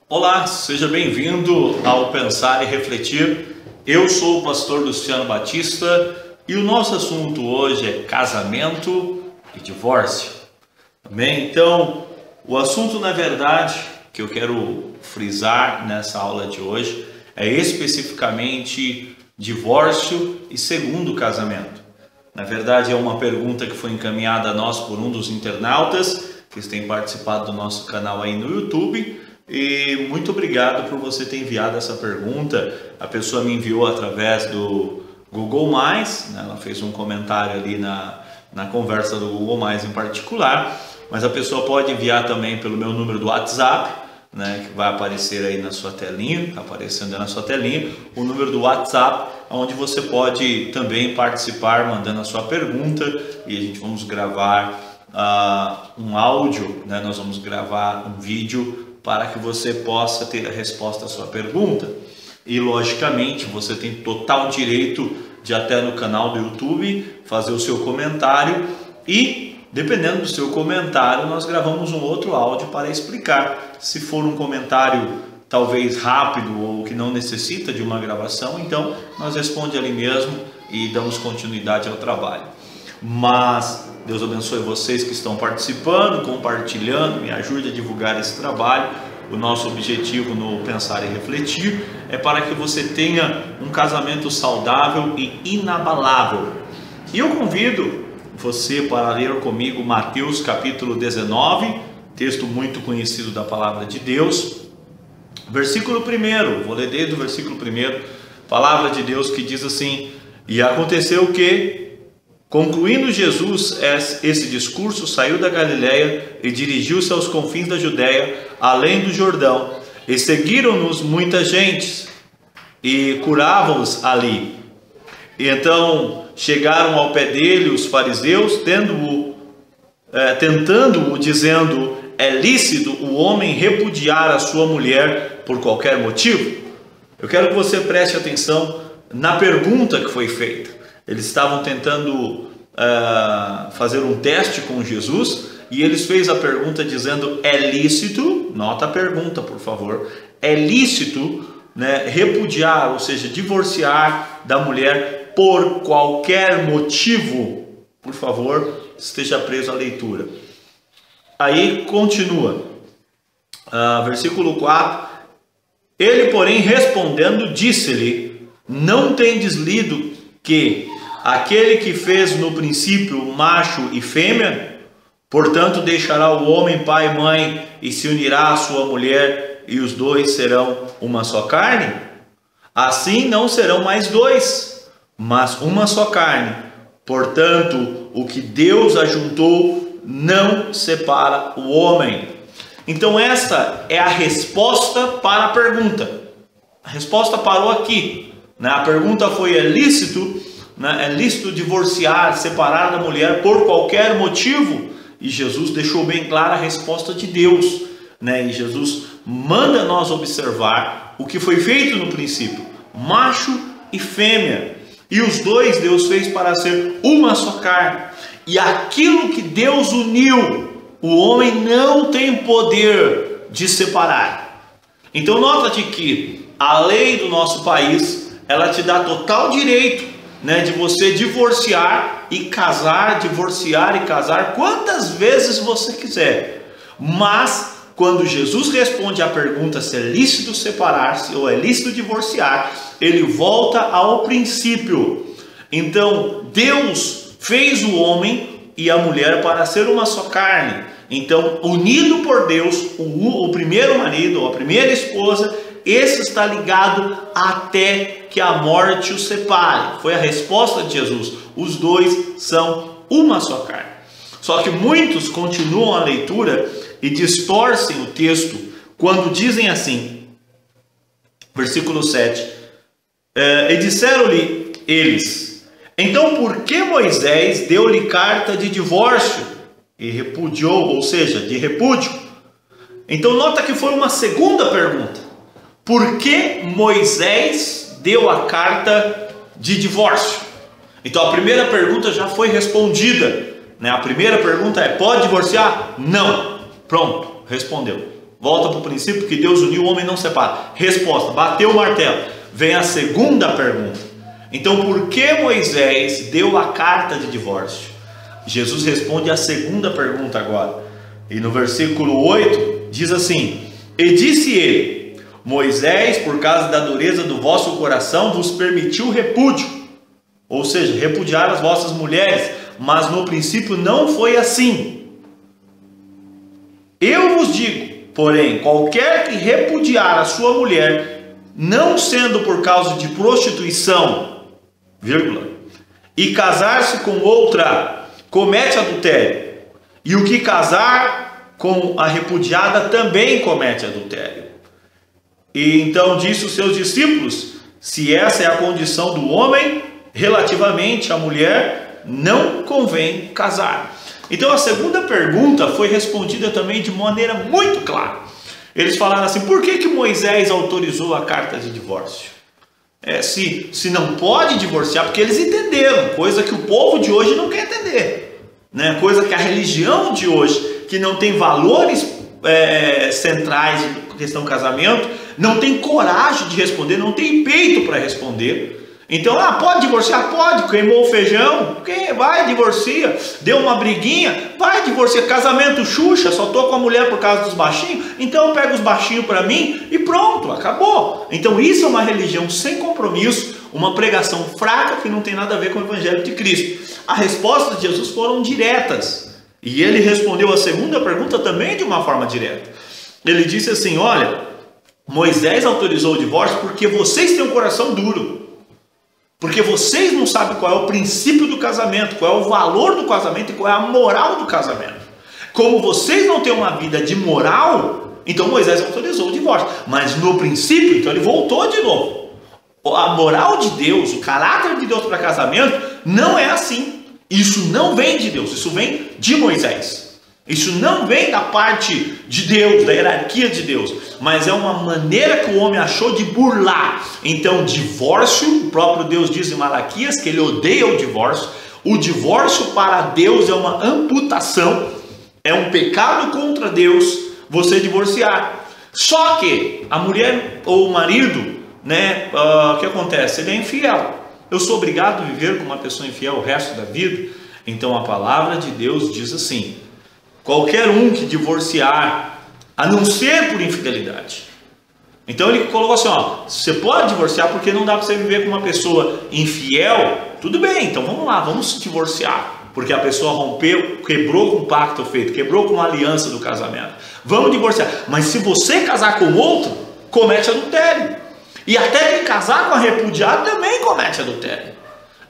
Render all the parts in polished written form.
Olá, seja bem-vindo ao Pensar e Refletir. Eu sou o pastor Luciano Batista e o nosso assunto hoje é casamento e divórcio. Amém? Então, o assunto, na verdade, que eu quero frisar nessa aula de hoje é especificamente divórcio e segundo casamento. Na verdade, é uma pergunta que foi encaminhada a nós por um dos internautas que têm participado do nosso canal aí no YouTube. E muito obrigado por você ter enviado essa pergunta. A pessoa me enviou através do Google+, né? Ela fez um comentário ali na conversa do Google+, em particular. Mas a pessoa pode enviar também pelo meu número do WhatsApp, né, que vai aparecer aí na sua telinha, está aparecendo aí na sua telinha, o número do WhatsApp, onde você pode também participar mandando a sua pergunta e a gente vamos gravar um áudio, né, nós vamos gravar um vídeo para que você possa ter a resposta à sua pergunta. E logicamente você tem total direito de até no canal do YouTube fazer o seu comentário e dependendo do seu comentário, nós gravamos um outro áudio para explicar. Se for um comentário talvez rápido ou que não necessita de uma gravação, então nós respondemos ali mesmo e damos continuidade ao trabalho. Mas Deus abençoe vocês que estão participando, compartilhando, me ajude a divulgar esse trabalho. O nosso objetivo no Pensar e Refletir é para que você tenha um casamento saudável e inabalável. E eu convido você para ler comigo Mateus capítulo 19, texto muito conhecido da palavra de Deus, versículo 1, vou ler desde o versículo 1, palavra de Deus que diz assim: e aconteceu que, concluindo Jesus esse discurso, saiu da Galileia e dirigiu-se aos confins da Judéia, além do Jordão, e seguiram-nos muita gente e curavam-os ali. E então chegaram ao pé dele os fariseus, tentando-o, dizendo: é lícito o homem repudiar a sua mulher por qualquer motivo? Eu quero que você preste atenção na pergunta que foi feita. Eles estavam tentando fazer um teste com Jesus e eles fez a pergunta dizendo: é lícito, nota a pergunta por favor, é lícito, né, repudiar, ou seja, divorciar da mulher por qualquer motivo? Por favor, esteja preso à leitura. Aí continua, versículo 4, ele porém respondendo disse-lhe: não tendes lido que aquele que fez no princípio macho e fêmea, portanto deixará o homem pai e mãe e se unirá à sua mulher e os dois serão uma só carne? Assim não serão mais dois, mas uma só carne. Portanto, o que Deus ajuntou não separa o homem. Então essa é a resposta para a pergunta. A resposta parou aqui, né? A pergunta foi: é lícito, né? É lícito divorciar, separar da mulher por qualquer motivo? E Jesus deixou bem clara a resposta de Deus, né? E Jesus manda nós observar o que foi feito no princípio, macho e fêmea, e os dois Deus fez para ser uma só carne. E aquilo que Deus uniu, o homem não tem poder de separar. Então nota-te que a lei do nosso país, ela te dá total direito, né, de você divorciar e casar, divorciar e casar quantas vezes você quiser. Mas quando Jesus responde à pergunta se é lícito separar-se ou é lícito divorciar, ele volta ao princípio. Então Deus fez o homem e a mulher para ser uma só carne. Então, unido por Deus, o primeiro marido ou a primeira esposa, esse está ligado até que a morte os separe. Foi a resposta de Jesus: os dois são uma só carne. Só que muitos continuam a leitura e distorcem o texto quando dizem assim, versículo 7, e disseram-lhe eles: então por que Moisés deu-lhe carta de divórcio e repudiou, ou seja, de repúdio? Então nota que foi uma segunda pergunta: por que Moisés deu a carta de divórcio? Então a primeira pergunta já foi respondida, né? A primeira pergunta é: pode divorciar? Não. Pronto, respondeu. Volta para o princípio que Deus uniu, o homem não separa. Resposta, bateu o martelo. Vem a segunda pergunta. Então, por que Moisés deu a carta de divórcio? Jesus responde a segunda pergunta agora. E no versículo 8 diz assim: e disse ele: Moisés, por causa da dureza do vosso coração, vos permitiu repúdio, ou seja, repudiar as vossas mulheres, mas no princípio não foi assim. Eu vos digo, porém, qualquer que repudiar a sua mulher, não sendo por causa de prostituição, vírgula, e casar-se com outra, comete adultério. E o que casar com a repudiada também comete adultério. E então disse os seus discípulos: se essa é a condição do homem, relativamente à mulher, não convém casar. Então a segunda pergunta foi respondida também de maneira muito clara. Eles falaram assim: por que Moisés autorizou a carta de divórcio? Se não pode divorciar, porque eles entenderam, coisa que o povo de hoje não quer entender, né? Coisa que a religião de hoje, que não tem valores centrais de questão casamento, não tem coragem de responder, não tem peito para responder. Então, pode divorciar? Pode. Queimou o feijão? Vai, divorcia. Deu uma briguinha? Vai, divorcia. Casamento Xuxa, só tô com a mulher por causa dos baixinhos? Então pega os baixinhos para mim e pronto, acabou. Então isso é uma religião sem compromisso, uma pregação fraca que não tem nada a ver com o Evangelho de Cristo. As respostas de Jesus foram diretas. E ele respondeu a segunda pergunta também de uma forma direta. Ele disse assim: olha, Moisés autorizou o divórcio porque vocês têm um coração duro. Porque vocês não sabem qual é o princípio do casamento, qual é o valor do casamento e qual é a moral do casamento. Como vocês não têm uma vida de moral, então Moisés autorizou o divórcio. Mas no princípio, então ele voltou de novo. A moral de Deus, o caráter de Deus para casamento não é assim. Isso não vem de Deus, isso vem de Moisés. Isso não vem da parte de Deus, da hierarquia de Deus, mas é uma maneira que o homem achou de burlar. Então, divórcio, o próprio Deus diz em Malaquias que ele odeia o divórcio. O divórcio para Deus é uma amputação, é um pecado contra Deus você divorciar. Só que a mulher ou o marido, o que acontece? Ele é infiel. Eu sou obrigado a viver com uma pessoa infiel o resto da vida? Então a palavra de Deus diz assim: qualquer um que divorciar, a não ser por infidelidade. Então ele colocou assim: você pode divorciar porque não dá para você viver com uma pessoa infiel. Tudo bem, então vamos lá, vamos divorciar. Porque a pessoa rompeu, quebrou com o pacto feito, quebrou com a aliança do casamento. Vamos divorciar. Mas se você casar com outro, comete adultério. E até quem casar com a repudiada também comete adultério.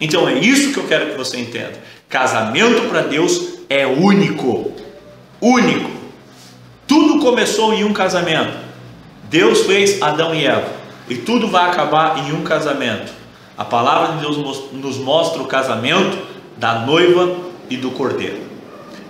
Então é isso que eu quero que você entenda. Casamento para Deus é único. Único. Tudo começou em um casamento. Deus fez Adão e Eva. E tudo vai acabar em um casamento. A palavra de Deus nos mostra o casamento da noiva e do cordeiro.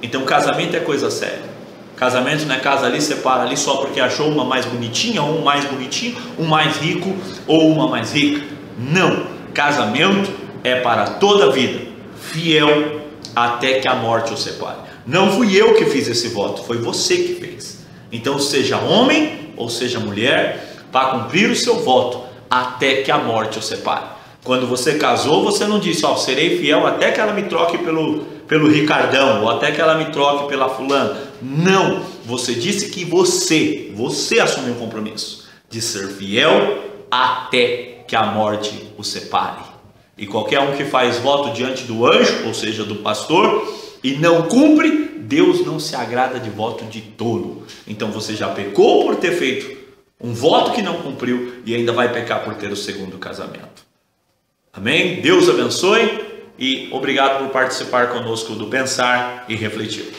Então casamento é coisa séria. Casamento não é casa ali, separa ali só porque achou uma mais bonitinha, ou um mais bonitinho, um mais rico ou uma mais rica. Não. Casamento é para toda a vida. Fiel até que a morte o separe. Não fui eu que fiz esse voto, foi você que fez. Então seja homem ou seja mulher, para cumprir o seu voto até que a morte o separe. Quando você casou, você não disse: serei fiel até que ela me troque pelo Ricardão, ou até que ela me troque pela fulana. Não, você disse que você assumiu um compromisso de ser fiel até que a morte o separe. E qualquer um que faz voto diante do anjo, ou seja, do pastor, e não cumpre, Deus não se agrada de voto de tolo. Então você já pecou por ter feito um voto que não cumpriu e ainda vai pecar por ter o segundo casamento. Amém? Deus abençoe e obrigado por participar conosco do Pensar e Refletir.